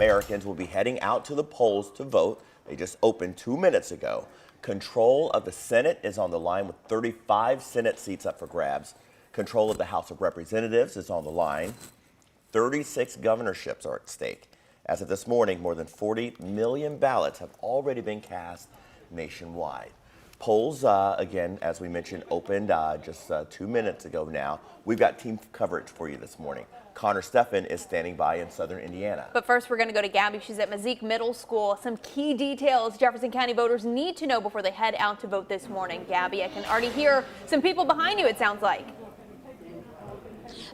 Americans will be heading out to the polls to vote. They just opened 2 minutes ago. Control of the Senate is on the line with 35 Senate seats up for grabs. Control of the House of Representatives is on the line. 36 governorships are at stake. As of this morning, more than 40 million ballots have already been cast nationwide. Polls, again, as we mentioned, opened just 2 minutes ago now. We've got team coverage for you this morning. Connor Steffen is standing by in southern Indiana. But first, we're going to go to Gabby. She's at Mazik Middle School. Some key details Jefferson County voters need to know before they head out to vote this morning. Gabby, I can already hear some people behind you, it sounds like.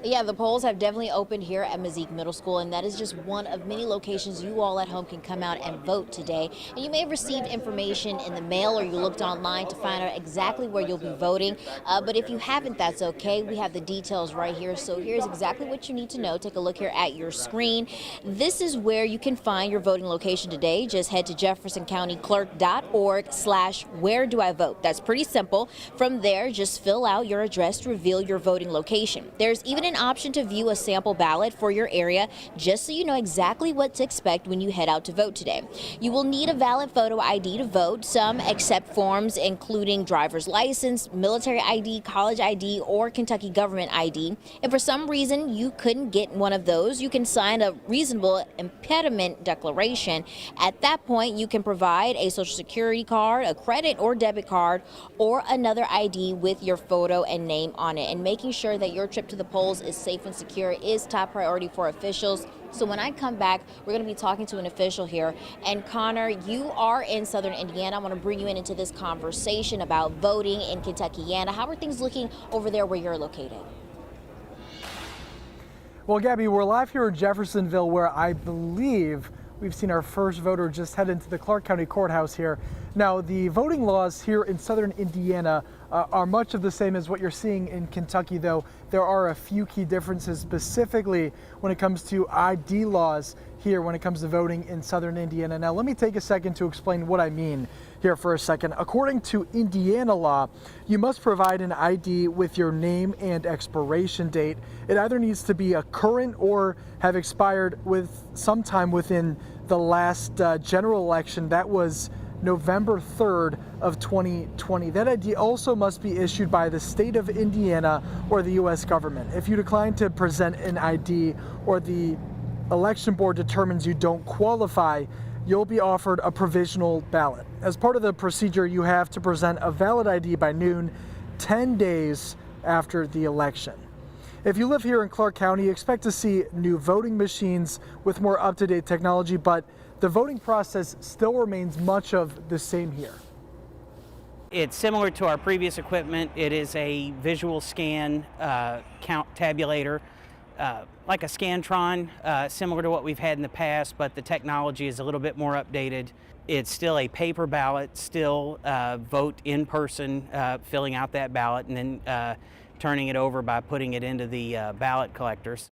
Yeah, the polls have definitely opened here at Mazik Middle School, and that is just one of many locations you all at home can come out and vote today. And you may have received information in the mail or you looked online to find out exactly where you'll be voting. But if you haven't, that's okay. We have the details right here. So here's exactly what you need to know. Take a look here at your screen. This is where you can find your voting location today. Just head to jeffersoncountyclerk.org/where-do-I-vote. That's pretty simple. From there, just fill out your address to reveal your voting location. There's even an option to view a sample ballot for your area, just so you know exactly what to expect when you head out to vote today. You will need a valid photo ID to vote. Some accept forms including driver's license, military ID, college ID, or Kentucky government ID. If for some reason you couldn't get one of those, you can sign a reasonable impediment declaration. At that point, you can provide a social security card, a credit or debit card, or another ID with your photo and name on it. And making sure that your trip to the polls is safe and secure is top priority for officials. So when I come back, we're going to be talking to an official here. And Connor, you are in southern Indiana. I want to bring you into this conversation about voting in Kentuckiana. How are things looking over there where you're located? Well, Gabby, we're live here in Jeffersonville, where I believe we've seen our first voter just head into the Clark County Courthouse here. Now, the voting laws here in southern Indiana are much of the same as what you're seeing in Kentucky, though there are a few key differences, specifically when it comes to ID laws here when it comes to voting in southern Indiana. Now, let me take a second to explain what I mean here for a second. According to Indiana law, you must provide an ID with your name and expiration date. It either needs to be a current or have expired with sometime within the last general election. That was November 3rd of 2020. That ID also must be issued by the state of Indiana or the U.S. government. If you decline to present an ID or the election board determines you don't qualify, you'll be offered a provisional ballot. As part of the procedure, you have to present a valid ID by noon, 10 days after the election. If you live here in Clark County, expect to see new voting machines with more up-to-date technology, but the voting process still remains much of the same here. It's similar to our previous equipment. It is a visual scan count tabulator, like a Scantron, similar to what we've had in the past, but the technology is a little bit more updated. It's still a paper ballot, still vote in person, filling out that ballot, and then turning it over by putting it into the ballot collectors.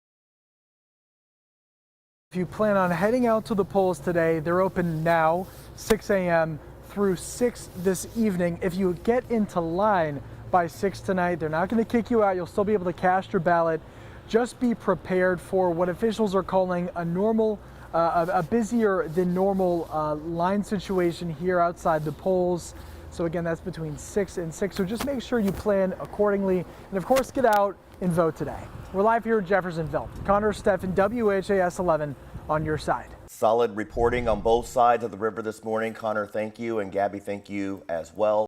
If you plan on heading out to the polls today, they're open now, 6 a.m. through 6 this evening. If you get into line by 6 tonight, they're not going to kick you out. You'll still be able to cast your ballot. Just be prepared for what officials are calling a busier than normal line situation here outside the polls. So again, that's between 6 and 6. So just make sure you plan accordingly. And of course, get out and vote today. We're live here in Jeffersonville. Connor Steffen, WHAS 11 on your side. Solid reporting on both sides of the river this morning. Connor, thank you. And Gabby, thank you as well.